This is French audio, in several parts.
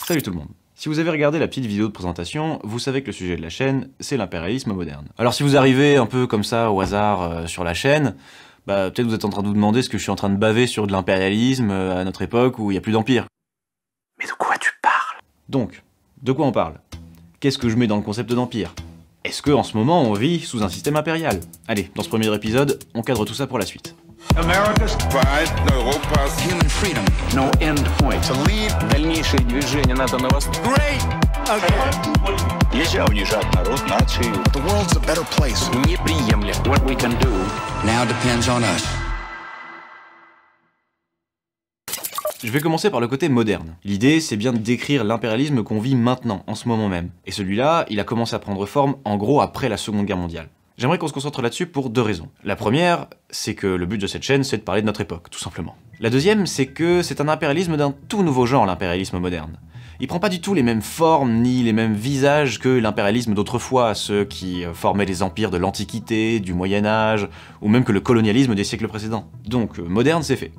Salut tout le monde. Si vous avez regardé la petite vidéo de présentation, vous savez que le sujet de la chaîne, c'est l'impérialisme moderne. Alors si vous arrivez un peu comme ça au hasard sur la chaîne, bah peut-être vous êtes en train de vous demander ce que je suis en train de baver sur de l'impérialisme à notre époque où il n'y a plus d'empire. Mais de quoi tu parles? Donc, de quoi on parle? Qu'est-ce que je mets dans le concept d'empire? Est-ce que en ce moment on vit sous un système impérial? Allez, dans ce premier épisode, on cadre tout ça pour la suite. America's pride, Europa's Human freedom, no end point. to lead. Дальнейшее движение НАТО на восток. Great again. Нельзя унижать народ, нацию. The world's a better place. Неприемлемо. What we can do Now depends on us. Je vais commencer par le côté moderne. L'idée, c'est bien de décrire l'impérialisme qu'on vit maintenant, en ce moment même. Et celui-là, il a commencé à prendre forme, en gros, après la Seconde Guerre mondiale. J'aimerais qu'on se concentre là-dessus pour deux raisons. La première, c'est que le but de cette chaîne, c'est de parler de notre époque, tout simplement. La deuxième, c'est que c'est un impérialisme d'un tout nouveau genre, l'impérialisme moderne. Il prend pas du tout les mêmes formes, ni les mêmes visages que l'impérialisme d'autrefois, ceux qui formaient les empires de l'Antiquité, du Moyen-Âge, ou même que le colonialisme des siècles précédents. Donc, moderne, c'est fait.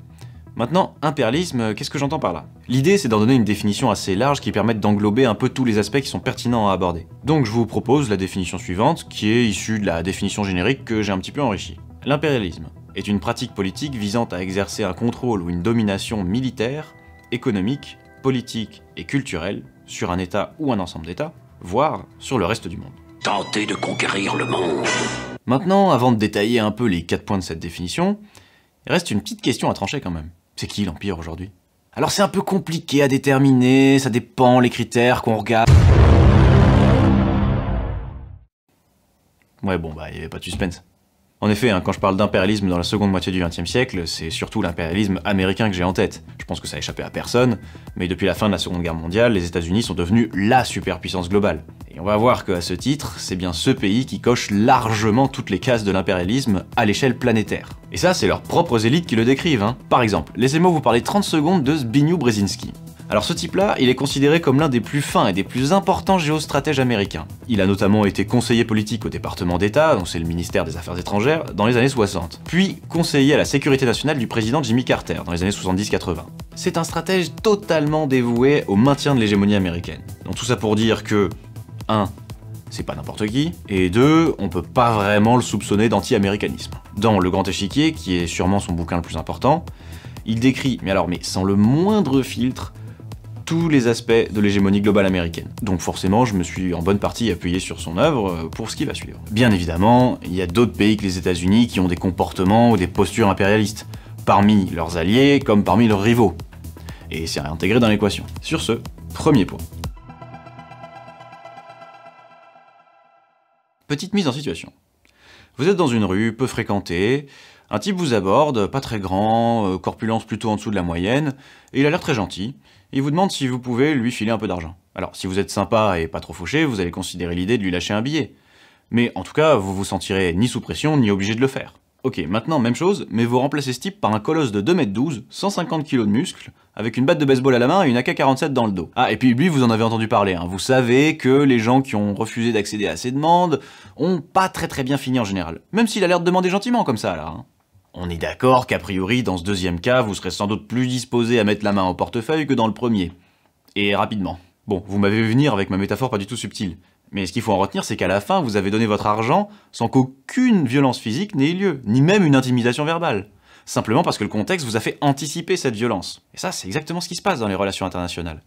Maintenant, impérialisme, qu'est-ce que j'entends par là? L'idée, c'est d'en donner une définition assez large qui permette d'englober un peu tous les aspects qui sont pertinents à aborder. Donc je vous propose la définition suivante, qui est issue de la définition générique que j'ai un petit peu enrichie. L'impérialisme est une pratique politique visant à exercer un contrôle ou une domination militaire, économique, politique et culturelle sur un État ou un ensemble d'États, voire sur le reste du monde. tenter de conquérir le monde. Maintenant, avant de détailler un peu les 4 points de cette définition, il reste une petite question à trancher quand même. C'est qui l'Empire aujourd'hui? Alors c'est un peu compliqué à déterminer, ça dépend les critères qu'on regarde. Ouais bon bah il y avait pas de suspense. En effet, quand je parle d'impérialisme dans la seconde moitié du XXe siècle, c'est surtout l'impérialisme américain que j'ai en tête. Je pense que ça a échappé à personne, mais depuis la fin de la Seconde Guerre mondiale, les États-Unis sont devenus la superpuissance globale. Et on va voir qu'à ce titre, c'est bien ce pays qui coche largement toutes les cases de l'impérialisme à l'échelle planétaire. Et ça, c'est leurs propres élites qui le décrivent, hein. Par exemple, laissez-moi vous parler 30 secondes de Zbigniew Brzezinski. Alors ce type-là, il est considéré comme l'un des plus fins et des plus importants géostratèges américains. Il a notamment été conseiller politique au département d'État, donc c'est le ministère des Affaires étrangères, dans les années 60. Puis conseiller à la sécurité nationale du président Jimmy Carter, dans les années 70-80. C'est un stratège totalement dévoué au maintien de l'hégémonie américaine. Donc tout ça pour dire que, 1. C'est pas n'importe qui, et 2. On peut pas vraiment le soupçonner d'anti-américanisme. Dans Le Grand Échiquier, qui est sûrement son bouquin le plus important, il décrit, mais sans le moindre filtre, tous les aspects de l'hégémonie globale américaine. Donc forcément, je me suis en bonne partie appuyé sur son œuvre pour ce qui va suivre. Bien évidemment, il y a d'autres pays que les États-Unis qui ont des comportements ou des postures impérialistes, parmi leurs alliés comme parmi leurs rivaux. Et c'est réintégré dans l'équation. Sur ce, premier point. Petite mise en situation. Vous êtes dans une rue peu fréquentée, un type vous aborde, pas très grand, corpulence plutôt en dessous de la moyenne, et il a l'air très gentil. Il vous demande si vous pouvez lui filer un peu d'argent. Alors, si vous êtes sympa et pas trop fauché, vous allez considérer l'idée de lui lâcher un billet. Mais en tout cas, vous vous sentirez ni sous pression, ni obligé de le faire. Ok, maintenant, même chose, mais vous remplacez ce type par un colosse de 2m12, 150 kg de muscles, avec une batte de baseball à la main et une AK-47 dans le dos. Ah, et puis lui, vous en avez entendu parler, hein. Vous savez que les gens qui ont refusé d'accéder à ces demandes ont pas très bien fini en général. Même s'il a l'air de demander gentiment comme ça, là, hein. On est d'accord qu'a priori, dans ce deuxième cas, vous serez sans doute plus disposé à mettre la main au portefeuille que dans le premier. Et rapidement. Bon, vous m'avez vu venir avec ma métaphore pas du tout subtile. Mais ce qu'il faut en retenir, c'est qu'à la fin, vous avez donné votre argent sans qu'aucune violence physique n'ait eu lieu, ni même une intimidation verbale. Simplement parce que le contexte vous a fait anticiper cette violence. Et ça, c'est exactement ce qui se passe dans les relations internationales.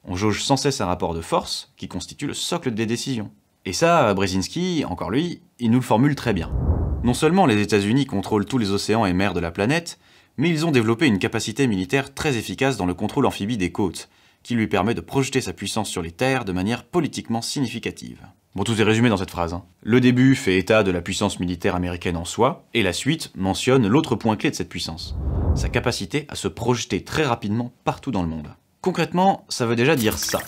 On jauge sans cesse un rapport de force qui constitue le socle des décisions. Et ça, Brzezinski, encore lui, il nous le formule très bien. Non seulement les États-Unis contrôlent tous les océans et mers de la planète, mais ils ont développé une capacité militaire très efficace dans le contrôle amphibie des côtes, qui lui permet de projeter sa puissance sur les terres de manière politiquement significative. Bon, tout est résumé dans cette phrase, hein. Le début fait état de la puissance militaire américaine en soi, et la suite mentionne l'autre point clé de cette puissance, sa capacité à se projeter très rapidement partout dans le monde. Concrètement, ça veut déjà dire ça.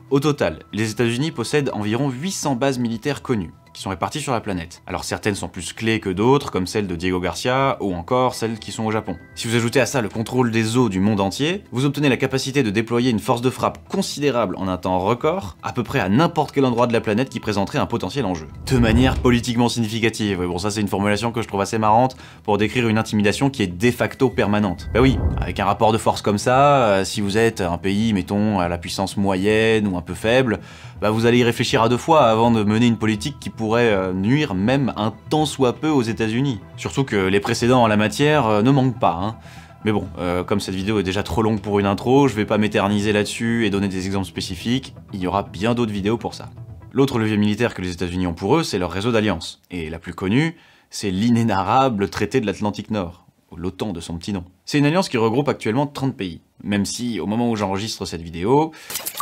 Au total, les États-Unis possèdent environ 800 bases militaires connues, qui sont réparties sur la planète. Alors certaines sont plus clés que d'autres, comme celle de Diego Garcia, ou encore celles qui sont au Japon. Si vous ajoutez à ça le contrôle des eaux du monde entier, vous obtenez la capacité de déployer une force de frappe considérable en un temps record, à peu près à n'importe quel endroit de la planète qui présenterait un potentiel enjeu. De manière politiquement significative. Oui, bon, ça c'est une formulation que je trouve assez marrante pour décrire une intimidation qui est de facto permanente. Bah oui, avec un rapport de force comme ça, si vous êtes un pays, mettons, à la puissance moyenne ou un peu faible, bah vous allez y réfléchir à deux fois avant de mener une politique qui pourrait nuire même un tant soit peu aux États-Unis. Surtout que les précédents en la matière ne manquent pas, hein. Mais bon, comme cette vidéo est déjà trop longue pour une intro, je vais pas m'éterniser là-dessus et donner des exemples spécifiques, il y aura bien d'autres vidéos pour ça. L'autre levier militaire que les États-Unis ont pour eux, c'est leur réseau d'alliances. Et la plus connue, c'est l'inénarrable traité de l'Atlantique Nord, l'OTAN de son petit nom. C'est une alliance qui regroupe actuellement 30 pays, même si, au moment où j'enregistre cette vidéo,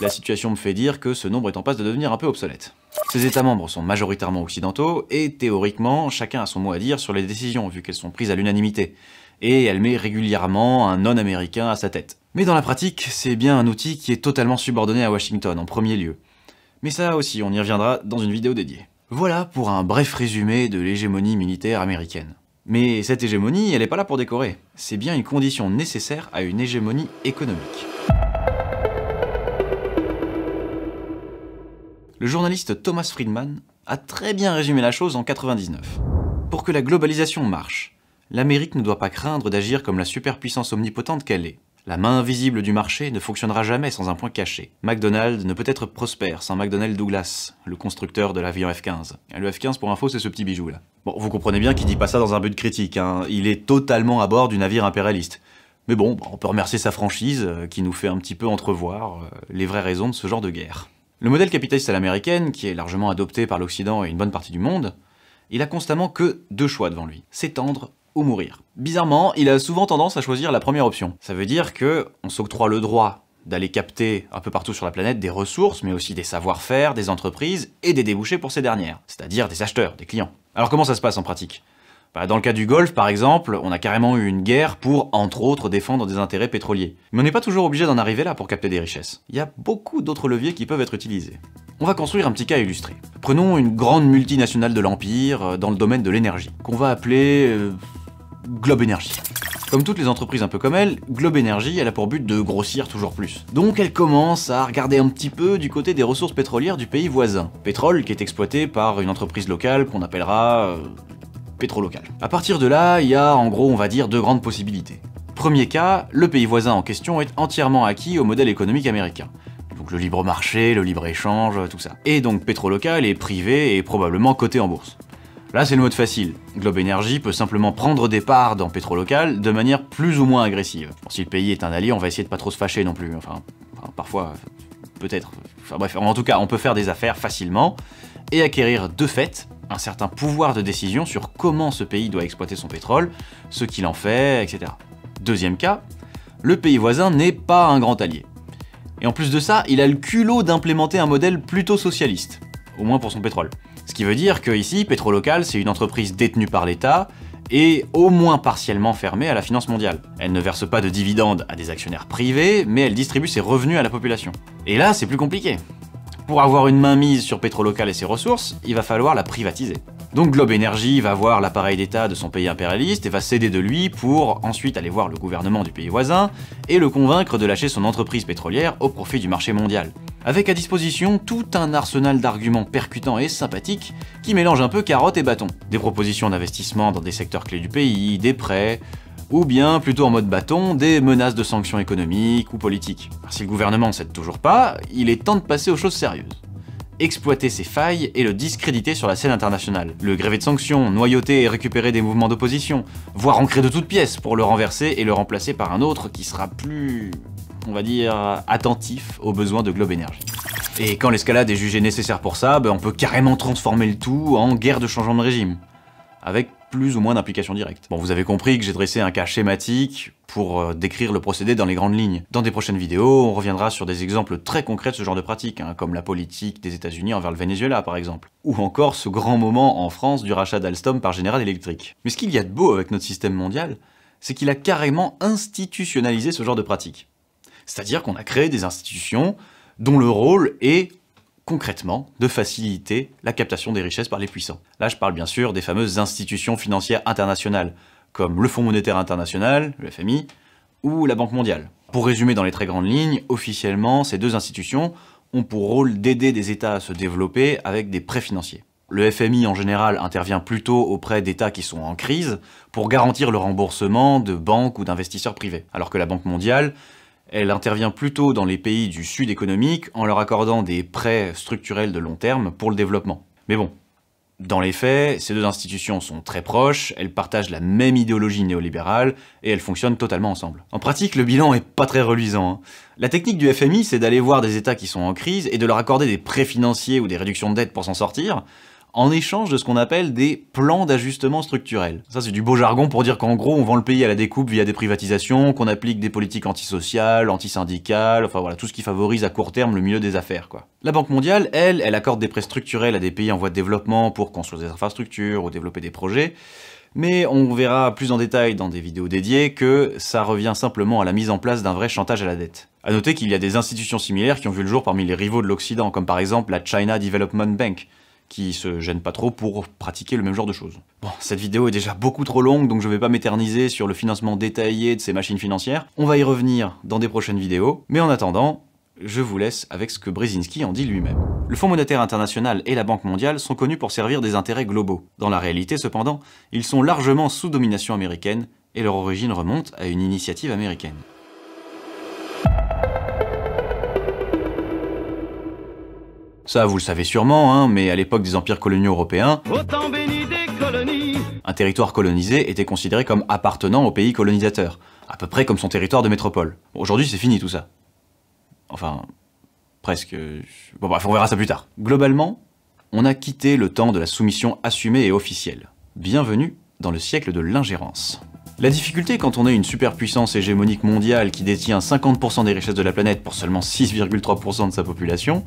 la situation me fait dire que ce nombre est en passe de devenir un peu obsolète. Ces États membres sont majoritairement occidentaux, et théoriquement, chacun a son mot à dire sur les décisions, vu qu'elles sont prises à l'unanimité, et elle met régulièrement un non-américain à sa tête. Mais dans la pratique, c'est bien un outil qui est totalement subordonné à Washington, en premier lieu. Mais ça aussi, on y reviendra dans une vidéo dédiée. Voilà pour un bref résumé de l'hégémonie militaire américaine. Mais cette hégémonie, elle n'est pas là pour décorer. C'est bien une condition nécessaire à une hégémonie économique. Le journaliste Thomas Friedman a très bien résumé la chose en 99. Pour que la globalisation marche, l'Amérique ne doit pas craindre d'agir comme la superpuissance omnipotente qu'elle est. La main invisible du marché ne fonctionnera jamais sans un point caché. McDonald's ne peut être prospère sans McDonnell Douglas, le constructeur de l'avion F-15. Le F-15, pour info, c'est ce petit bijou là. Bon, vous comprenez bien qu'il dit pas ça dans un but critique, hein. Il est totalement à bord du navire impérialiste. Mais bon, on peut remercier sa franchise, qui nous fait un petit peu entrevoir les vraies raisons de ce genre de guerre. Le modèle capitaliste à l'américaine, qui est largement adopté par l'Occident et une bonne partie du monde, il a constamment que deux choix devant lui. S'étendre ou mourir. Bizarrement, il a souvent tendance à choisir la première option. Ça veut dire que on s'octroie le droit d'aller capter un peu partout sur la planète des ressources, mais aussi des savoir-faire, des entreprises et des débouchés pour ces dernières, c'est-à-dire des acheteurs, des clients. Alors comment ça se passe en pratique ? Dans le cas du Golfe, par exemple, on a carrément eu une guerre pour, entre autres, défendre des intérêts pétroliers. Mais on n'est pas toujours obligé d'en arriver là pour capter des richesses. Il y a beaucoup d'autres leviers qui peuvent être utilisés. On va construire un petit cas illustré. Prenons une grande multinationale de l'Empire dans le domaine de l'énergie, qu'on va appeler Globe Energy. Comme toutes les entreprises un peu comme elle, Globe Energy, elle a pour but de grossir toujours plus. Donc elle commence à regarder un petit peu du côté des ressources pétrolières du pays voisin. Pétrole qui est exploité par une entreprise locale qu'on appellera Pétrolocal. À partir de là, il y a en gros, on va dire, deux grandes possibilités. Premier cas, le pays voisin en question est entièrement acquis au modèle économique américain. Donc le libre marché, le libre-échange, tout ça. Et donc Pétrolocal est privé et probablement coté en bourse. Là, c'est le mode facile. Globe Energy peut simplement prendre des parts dans Pétrolocal de manière plus ou moins agressive. Bon, si le pays est un allié, on va essayer de pas trop se fâcher non plus. Enfin parfois, peut-être. Enfin bref, en tout cas, on peut faire des affaires facilement et acquérir de fait un certain pouvoir de décision sur comment ce pays doit exploiter son pétrole, ce qu'il en fait, etc. Deuxième cas, le pays voisin n'est pas un grand allié. Et en plus de ça, il a le culot d'implémenter un modèle plutôt socialiste, au moins pour son pétrole. Ce qui veut dire que ici, Pétrolocal, c'est une entreprise détenue par l'État et au moins partiellement fermée à la finance mondiale. Elle ne verse pas de dividendes à des actionnaires privés, mais elle distribue ses revenus à la population. Et là, c'est plus compliqué. Pour avoir une mainmise sur Pétrolocal et ses ressources, il va falloir la privatiser. Donc Globe Energy va voir l'appareil d'État de son pays impérialiste et va céder de lui pour ensuite aller voir le gouvernement du pays voisin et le convaincre de lâcher son entreprise pétrolière au profit du marché mondial. Avec à disposition tout un arsenal d'arguments percutants et sympathiques qui mélangent un peu carottes et bâtons. Des propositions d'investissement dans des secteurs clés du pays, des prêts, ou bien, plutôt en mode bâton, des menaces de sanctions économiques ou politiques. Si le gouvernement ne cède toujours pas, il est temps de passer aux choses sérieuses. Exploiter ses failles et le discréditer sur la scène internationale. Le gréver de sanctions, noyauter et récupérer des mouvements d'opposition, voire en créer de toutes pièces pour le renverser et le remplacer par un autre qui sera plus, on va dire, attentif aux besoins de Globe Energy. Et quand l'escalade est jugée nécessaire pour ça, on peut carrément transformer le tout en guerre de changement de régime, avec plus ou moins d'implications directes. Bon, vous avez compris que j'ai dressé un cas schématique pour décrire le procédé dans les grandes lignes. Dans des prochaines vidéos, on reviendra sur des exemples très concrets de ce genre de pratique, comme la politique des États-Unis envers le Venezuela par exemple, ou encore ce grand moment en France du rachat d'Alstom par General Electric. Mais ce qu'il y a de beau avec notre système mondial, c'est qu'il a carrément institutionnalisé ce genre de pratique. C'est-à-dire qu'on a créé des institutions dont le rôle est concrètement de faciliter la captation des richesses par les puissants. Là, je parle bien sûr des fameuses institutions financières internationales, comme le Fonds monétaire international, le FMI, ou la Banque mondiale. Pour résumer dans les très grandes lignes, officiellement, ces deux institutions ont pour rôle d'aider des États à se développer avec des prêts financiers. Le FMI, en général, intervient plutôt auprès d'États qui sont en crise pour garantir le remboursement de banques ou d'investisseurs privés, alors que la Banque mondiale, elle intervient plutôt dans les pays du sud économique en leur accordant des prêts structurels de long terme pour le développement. Mais bon, dans les faits, ces deux institutions sont très proches, elles partagent la même idéologie néolibérale et elles fonctionnent totalement ensemble. En pratique, le bilan est pas très reluisant, hein. La technique du FMI, c'est d'aller voir des États qui sont en crise et de leur accorder des prêts financiers ou des réductions de dette pour s'en sortir, en échange de ce qu'on appelle des plans d'ajustement structurel. Ça, c'est du beau jargon pour dire qu'en gros, on vend le pays à la découpe via des privatisations, qu'on applique des politiques antisociales, antisyndicales, enfin voilà, tout ce qui favorise à court terme le milieu des affaires, quoi. La Banque mondiale, elle accorde des prêts structurels à des pays en voie de développement pour construire des infrastructures ou développer des projets, mais on verra plus en détail dans des vidéos dédiées que ça revient simplement à la mise en place d'un vrai chantage à la dette. À noter qu'il y a des institutions similaires qui ont vu le jour parmi les rivaux de l'Occident, comme par exemple la China Development Bank, qui se gêne pas trop pour pratiquer le même genre de choses. Bon, cette vidéo est déjà beaucoup trop longue, donc je vais pas m'éterniser sur le financement détaillé de ces machines financières. On va y revenir dans des prochaines vidéos, mais en attendant, je vous laisse avec ce que Brzezinski en dit lui-même. Le Fonds monétaire international et la Banque mondiale sont connus pour servir des intérêts globaux. Dans la réalité, cependant, ils sont largement sous domination américaine, et leur origine remonte à une initiative américaine. Ça, vous le savez sûrement, hein, mais à l'époque des empires coloniaux européens, un territoire colonisé était considéré comme appartenant au pays colonisateur, à peu près comme son territoire de métropole. Bon, aujourd'hui, c'est fini tout ça. Enfin, presque... Bon bref, on verra ça plus tard. Globalement, on a quitté le temps de la soumission assumée et officielle. Bienvenue dans le siècle de l'ingérence. La difficulté quand on est une superpuissance hégémonique mondiale qui détient 50% des richesses de la planète pour seulement 6,3% de sa population,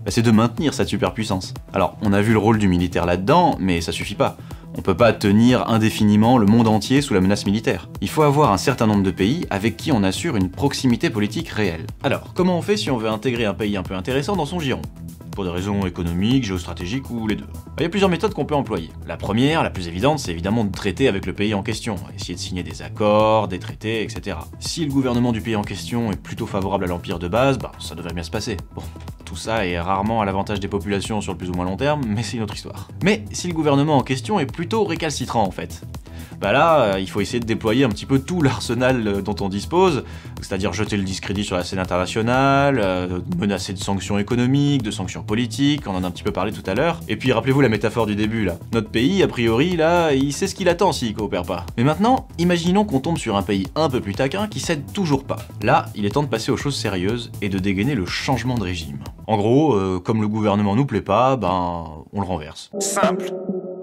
c'est de maintenir cette superpuissance. Alors, on a vu le rôle du militaire là-dedans, mais ça suffit pas. On peut pas tenir indéfiniment le monde entier sous la menace militaire. Il faut avoir un certain nombre de pays avec qui on assure une proximité politique réelle. Alors, comment on fait si on veut intégrer un pays un peu intéressant dans son giron ? Pour des raisons économiques, géostratégiques ou les deux. Il y a plusieurs méthodes qu'on peut employer. La première, la plus évidente, c'est évidemment de traiter avec le pays en question, essayer de signer des accords, des traités, etc. Si le gouvernement du pays en question est plutôt favorable à l'empire de base, ça devrait bien se passer. Bon, tout ça est rarement à l'avantage des populations sur le plus ou moins long terme, mais c'est une autre histoire. Mais si le gouvernement en question est plutôt récalcitrant en fait, là, il faut essayer de déployer un petit peu tout l'arsenal dont on dispose, c'est-à-dire jeter le discrédit sur la scène internationale, menacer de sanctions économiques, de sanctions politiques, on en a un petit peu parlé tout à l'heure. Et puis rappelez-vous la métaphore du début là. Notre pays, a priori, là, il sait ce qu'il attend s'il coopère pas. Mais maintenant, imaginons qu'on tombe sur un pays un peu plus taquin qui cède toujours pas. Là, il est temps de passer aux choses sérieuses et de dégainer le changement de régime. En gros, comme le gouvernement nous plaît pas, on le renverse. Simple,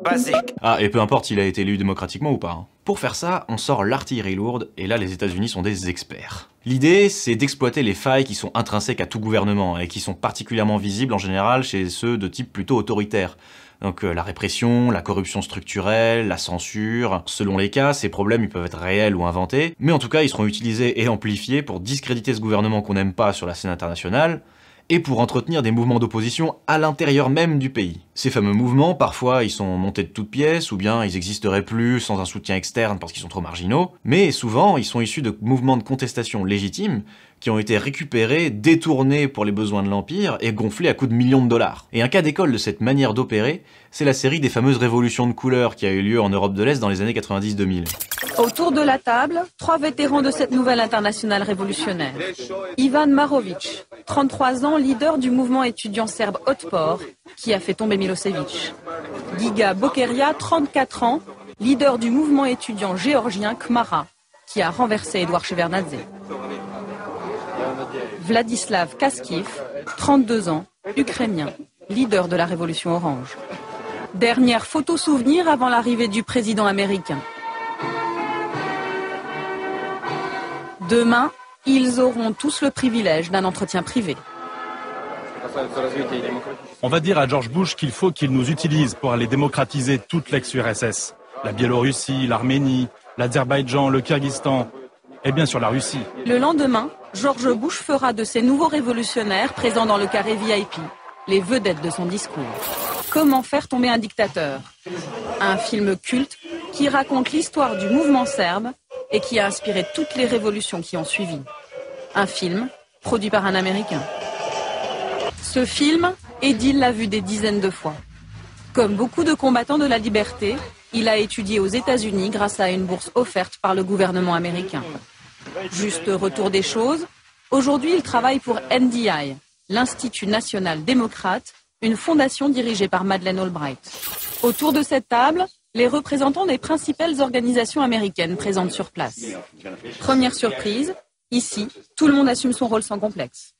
basique. Ah, et peu importe s'il a été élu démocratiquement ou pas, hein. Pour faire ça, on sort l'artillerie lourde, et là les États-Unis sont des experts. L'idée, c'est d'exploiter les failles qui sont intrinsèques à tout gouvernement, et qui sont particulièrement visibles en général chez ceux de type plutôt autoritaire. Donc la répression, la corruption structurelle, la censure... Selon les cas, ces problèmes ils peuvent être réels ou inventés, mais en tout cas ils seront utilisés et amplifiés pour discréditer ce gouvernement qu'on n'aime pas sur la scène internationale, et pour entretenir des mouvements d'opposition à l'intérieur même du pays. Ces fameux mouvements, parfois, ils sont montés de toutes pièces, ou bien ils n'existeraient plus sans un soutien externe parce qu'ils sont trop marginaux, mais souvent, ils sont issus de mouvements de contestation légitimes qui ont été récupérés, détournés pour les besoins de l'Empire et gonflés à coups de millions de dollars. Et un cas d'école de cette manière d'opérer, c'est la série des fameuses révolutions de couleur qui a eu lieu en Europe de l'Est dans les années 90-2000. Autour de la table, 3 vétérans de cette nouvelle internationale révolutionnaire. Ivan Marović, 33 ans, leader du mouvement étudiant serbe Otpor, qui a fait tomber Milosevic. Giga Bokeria, 34 ans, leader du mouvement étudiant géorgien Khmara, qui a renversé Edouard Shevardnadze. Vladislav Kaskiv, 32 ans, ukrainien, leader de la révolution orange. Dernière photo souvenir avant l'arrivée du président américain. Demain, ils auront tous le privilège d'un entretien privé. On va dire à George Bush qu'il faut qu'il nous utilise pour aller démocratiser toute l'ex-URSS. La Biélorussie, l'Arménie, l'Azerbaïdjan, le Kyrgyzstan et bien sûr la Russie. Le lendemain, George Bush fera de ces nouveaux révolutionnaires présents dans le carré VIP les vedettes de son discours. Comment faire tomber un dictateur? Un film culte qui raconte l'histoire du mouvement serbe et qui a inspiré toutes les révolutions qui ont suivi. Un film produit par un Américain. Ce film, Edil l'a vu des dizaines de fois. Comme beaucoup de combattants de la liberté, il a étudié aux États-Unis grâce à une bourse offerte par le gouvernement américain. Juste retour des choses, aujourd'hui il travaille pour NDI, l'Institut national démocrate, une fondation dirigée par Madeleine Albright. Autour de cette table, les représentants des principales organisations américaines présentes sur place. Première surprise, ici, tout le monde assume son rôle sans complexe.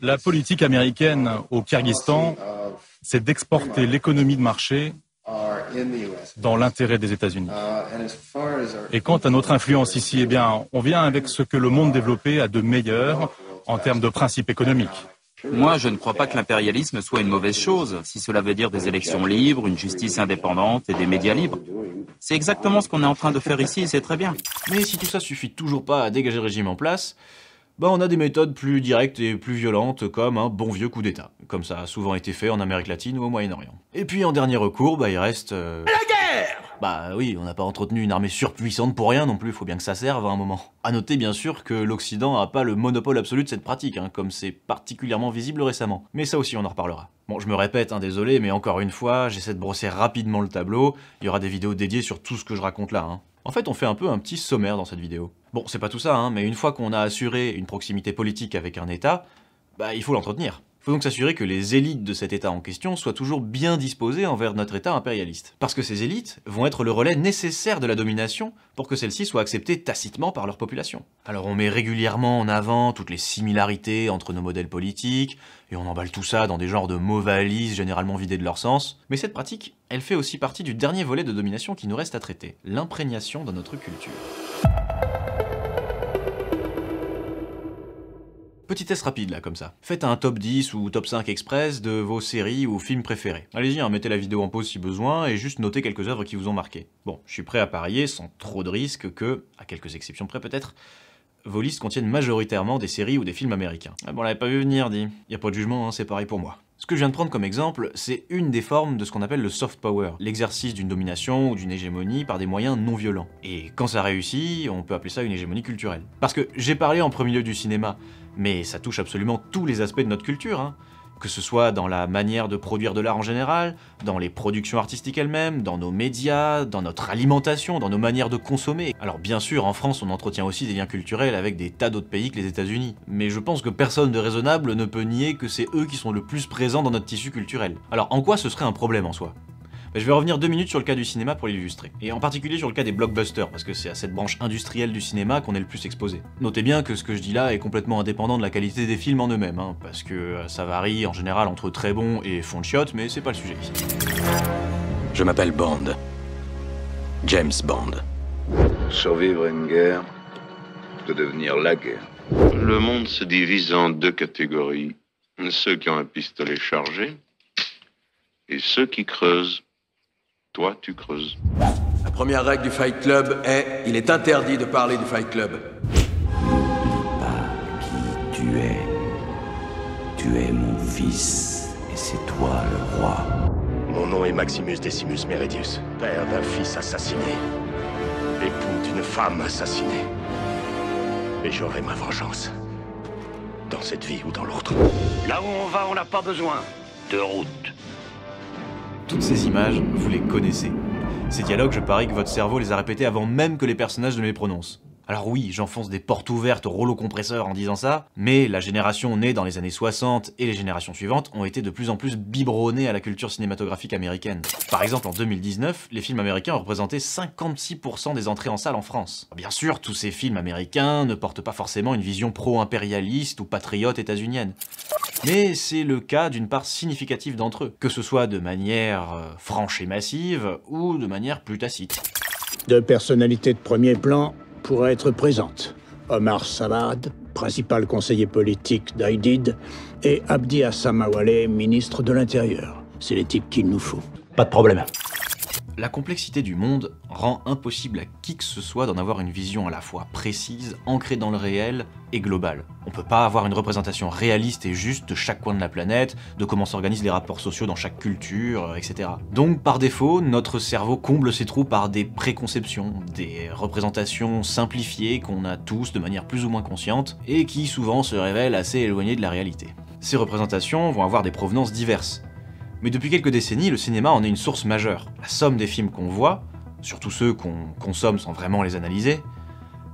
La politique américaine au Kyrgyzstan, c'est d'exporter l'économie de marché dans l'intérêt des États-Unis. Et quant à notre influence ici, eh bien, on vient avec ce que le monde développé a de meilleur en termes de principes économiques. Moi, je ne crois pas que l'impérialisme soit une mauvaise chose, si cela veut dire des élections libres, une justice indépendante et des médias libres. C'est exactement ce qu'on est en train de faire ici et c'est très bien. Mais si tout ça suffit toujours pas à dégager le régime en place, bah on a des méthodes plus directes et plus violentes comme un bon vieux coup d'état, comme ça a souvent été fait en Amérique latine ou au Moyen-Orient. Et puis en dernier recours, bah il reste... La guerre! Bah oui, on n'a pas entretenu une armée surpuissante pour rien non plus, faut bien que ça serve à un moment. A noter bien sûr que l'Occident n'a pas le monopole absolu de cette pratique, comme c'est particulièrement visible récemment. Mais ça aussi on en reparlera. Bon, je me répète, désolé, mais encore une fois, j'essaie de brosser rapidement le tableau, il y aura des vidéos dédiées sur tout ce que je raconte là. En fait, on fait un peu un petit sommaire dans cette vidéo. Bon, c'est pas tout ça, mais une fois qu'on a assuré une proximité politique avec un État, bah il faut l'entretenir. Il faut donc s'assurer que les élites de cet État en question soient toujours bien disposées envers notre État impérialiste. Parce que ces élites vont être le relais nécessaire de la domination pour que celle-ci soit acceptée tacitement par leur population. Alors on met régulièrement en avant toutes les similarités entre nos modèles politiques, et on emballe tout ça dans des genres de mots valises généralement vidés de leur sens, mais cette pratique, elle fait aussi partie du dernier volet de domination qui nous reste à traiter, l'imprégnation de notre culture. Petit test rapide là, comme ça. Faites un top 10 ou top 5 express de vos séries ou films préférés. Allez-y, mettez la vidéo en pause si besoin et juste notez quelques œuvres qui vous ont marqué. Bon, je suis prêt à parier, sans trop de risques, que, à quelques exceptions près peut-être, vos listes contiennent majoritairement des séries ou des films américains. Ah bon, on l'avait pas vu venir, dit. Y a pas de jugement, c'est pareil pour moi. Ce que je viens de prendre comme exemple, c'est une des formes de ce qu'on appelle le soft power, l'exercice d'une domination ou d'une hégémonie par des moyens non violents. Et quand ça réussit, on peut appeler ça une hégémonie culturelle. Parce que j'ai parlé en premier lieu du cinéma, mais ça touche absolument tous les aspects de notre culture, que ce soit dans la manière de produire de l'art en général, dans les productions artistiques elles-mêmes, dans nos médias, dans notre alimentation, dans nos manières de consommer. Alors bien sûr, en France, on entretient aussi des liens culturels avec des tas d'autres pays que les États-Unis. Mais je pense que personne de raisonnable ne peut nier que c'est eux qui sont le plus présents dans notre tissu culturel. Alors en quoi ce serait un problème en soi ? Je vais revenir 2 minutes sur le cas du cinéma pour l'illustrer. Et en particulier sur le cas des blockbusters, parce que c'est à cette branche industrielle du cinéma qu'on est le plus exposé. Notez bien que ce que je dis là est complètement indépendant de la qualité des films en eux-mêmes, parce que ça varie en général entre très bon et fond de chiottes, mais c'est pas le sujet ici. Je m'appelle Bond. James Bond. Survivre à une guerre, de devenir la guerre. Le monde se divise en 2 catégories. Ceux qui ont un pistolet chargé et ceux qui creusent. Toi, tu creuses. La première règle du Fight Club est il est interdit de parler du Fight Club. Pas qui tu es. Tu es mon fils et c'est toi le roi. Mon nom est Maximus Decimus Meridius, père d'un fils assassiné, époux d'une femme assassinée. Et j'aurai ma vengeance, dans cette vie ou dans l'autre. Là où on va, on n'a pas besoin de route. Toutes ces images, vous les connaissez. Ces dialogues, je parie que votre cerveau les a répétés avant même que les personnages ne les prononcent. Alors oui, j'enfonce des portes ouvertes au rouleau compresseur en disant ça, mais la génération née dans les années 60 et les générations suivantes ont été de plus en plus biberonnées à la culture cinématographique américaine. Par exemple, en 2019, les films américains représentaient 56% des entrées en salle en France. Bien sûr, tous ces films américains ne portent pas forcément une vision pro-impérialiste ou patriote états-unienne. Mais c'est le cas d'une part significative d'entre eux, que ce soit de manière franche et massive, ou de manière plus tacite. 2 personnalités de premier plan pourraient être présentes. Omar Sawad, principal conseiller politique d'Aïdid, et Abdi Hassan Mawaleh, ministre de l'Intérieur. C'est les types qu'il nous faut. Pas de problème. La complexité du monde rend impossible à qui que ce soit d'en avoir une vision à la fois précise, ancrée dans le réel et globale. On peut pas avoir une représentation réaliste et juste de chaque coin de la planète, de comment s'organisent les rapports sociaux dans chaque culture, etc. Donc par défaut, notre cerveau comble ses trous par des préconceptions, des représentations simplifiées qu'on a tous de manière plus ou moins consciente, et qui souvent se révèlent assez éloignées de la réalité. Ces représentations vont avoir des provenances diverses. Mais depuis quelques décennies, le cinéma en est une source majeure. La somme des films qu'on voit, surtout ceux qu'on consomme sans vraiment les analyser,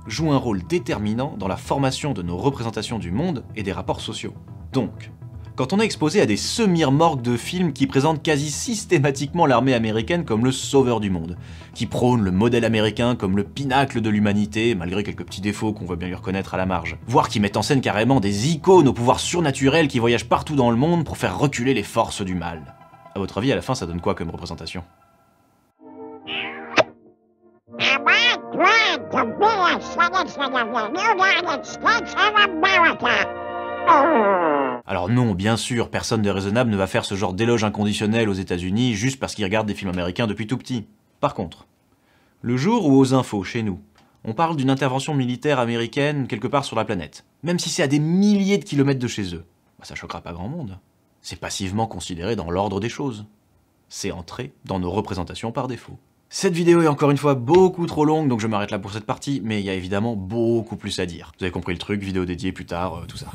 joue un rôle déterminant dans la formation de nos représentations du monde et des rapports sociaux. Donc, quand on est exposé à des semi-remorques de films qui présentent quasi systématiquement l'armée américaine comme le sauveur du monde, qui prônent le modèle américain comme le pinacle de l'humanité, malgré quelques petits défauts qu'on va bien lui reconnaître à la marge, voire qui mettent en scène carrément des icônes au pouvoir surnaturel qui voyagent partout dans le monde pour faire reculer les forces du mal. À votre avis, à la fin, ça donne quoi comme représentation ? Alors non, bien sûr, personne de raisonnable ne va faire ce genre d'éloge inconditionnel aux États-Unis juste parce qu'ils regardent des films américains depuis tout petit. Par contre, le jour où aux infos, chez nous, on parle d'une intervention militaire américaine quelque part sur la planète, même si c'est à des milliers de kilomètres de chez eux, ça choquera pas grand monde. C'est passivement considéré dans l'ordre des choses. C'est entré dans nos représentations par défaut. Cette vidéo est encore une fois beaucoup trop longue, donc je m'arrête là pour cette partie, mais il y a évidemment beaucoup plus à dire. Vous avez compris le truc, vidéo dédiée plus tard, tout ça.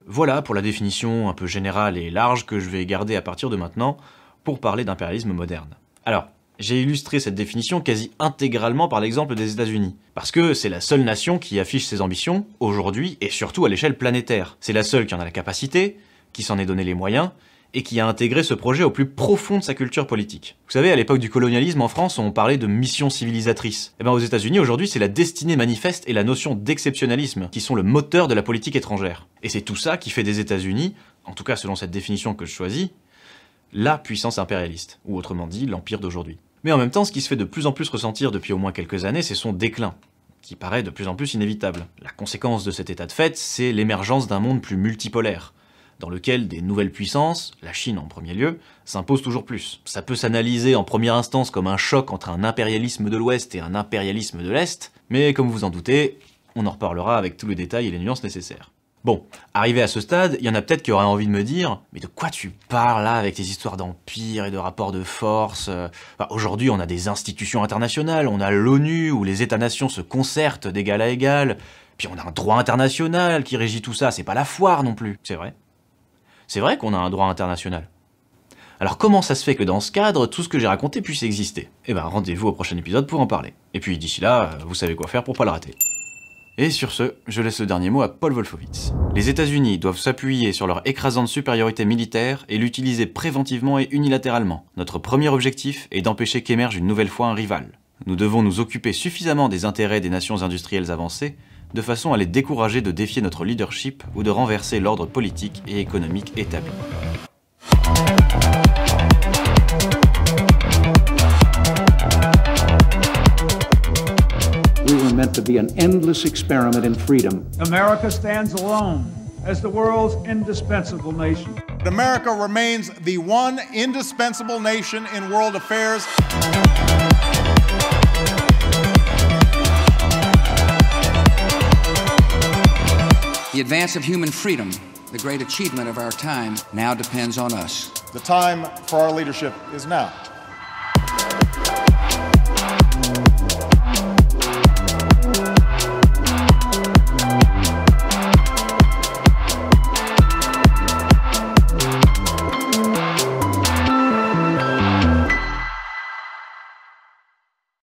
Voilà pour la définition un peu générale et large que je vais garder à partir de maintenant pour parler d'impérialisme moderne. Alors, j'ai illustré cette définition quasi intégralement par l'exemple des États-Unis, parce que c'est la seule nation qui affiche ses ambitions, aujourd'hui, et surtout à l'échelle planétaire. C'est la seule qui en a la capacité, qui s'en est donné les moyens, et qui a intégré ce projet au plus profond de sa culture politique. Vous savez, à l'époque du colonialisme en France, on parlait de mission civilisatrice. Et bien aux États-Unis, aujourd'hui, c'est la destinée manifeste et la notion d'exceptionnalisme qui sont le moteur de la politique étrangère. Et c'est tout ça qui fait des États-Unis, en tout cas selon cette définition que je choisis, la puissance impérialiste, ou autrement dit, l'empire d'aujourd'hui. Mais en même temps, ce qui se fait de plus en plus ressentir depuis au moins quelques années, c'est son déclin, qui paraît de plus en plus inévitable. La conséquence de cet état de fait, c'est l'émergence d'un monde plus multipolaire, dans lequel des nouvelles puissances, la Chine en premier lieu, s'imposent toujours plus. Ça peut s'analyser en première instance comme un choc entre un impérialisme de l'Ouest et un impérialisme de l'Est, mais comme vous en doutez, on en reparlera avec tous les détails et les nuances nécessaires. Bon, arrivé à ce stade, il y en a peut-être qui auraient envie de me dire « Mais de quoi tu parles là avec tes histoires d'empire et de rapports de force ?» Aujourd'hui, on a des institutions internationales, on a l'ONU où les États-nations se concertent d'égal à égal, puis on a un droit international qui régit tout ça, c'est pas la foire non plus. C'est vrai. C'est vrai qu'on a un droit international. Alors comment ça se fait que dans ce cadre, tout ce que j'ai raconté puisse exister ? Eh ben rendez-vous au prochain épisode pour en parler. Et puis d'ici là, vous savez quoi faire pour pas le rater. Et sur ce, je laisse le dernier mot à Paul Wolfowitz. Les États-Unis doivent s'appuyer sur leur écrasante supériorité militaire et l'utiliser préventivement et unilatéralement. Notre premier objectif est d'empêcher qu'émerge une nouvelle fois un rival. Nous devons nous occuper suffisamment des intérêts des nations industrielles avancées, de façon à les décourager de défier notre leadership ou de renverser l'ordre politique et économique établi. We were meant to be an endless experiment in freedom. America stands alone as the world's indispensable nation. America remains the one indispensable nation in world affairs. The advance of human freedom, the great achievement of our time, now depends on us. The time for our leadership is now.